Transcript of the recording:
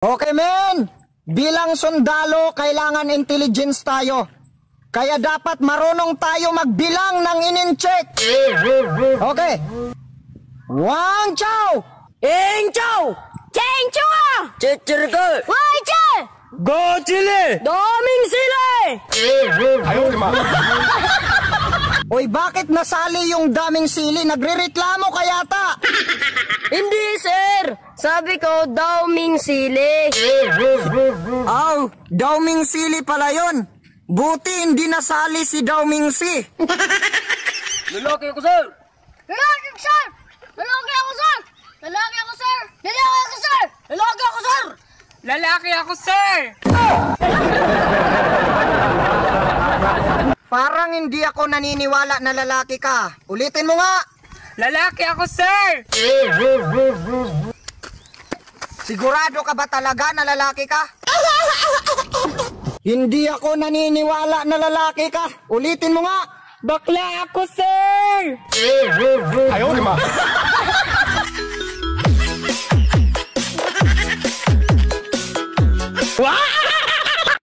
Okay, men. Bilang sundalo, kailangan intelligence tayo. Kaya dapat marunong tayo magbilang ng in-check. Okay. 1, chow! Ing chow! Cheng chua! Chichirga! Wai che! Go chili! Daming sili! Oy, bakit nasali yung daming sili? Nagrereklamo ka yata. Hindi, sir! Sabi ko, daming sili. Dauming sili pala yun. Buti hindi nasali si Dauming Si. Lalaki ako, sir! Lalaki ako, sir! Lalaki ako, sir! Lalaki ako, sir! Lalaki ako, sir! Lalaki ako, sir! Lalaki ako, sir! Parang hindi ako naniniwala na lalaki ka. Ulitin mo nga. Lalaki ako, sir! Sigurado ka ba talaga na lalaki ka? Hindi ako naniniwala na lalaki ka. Ulitin mo nga. Bakla ako, sir! What?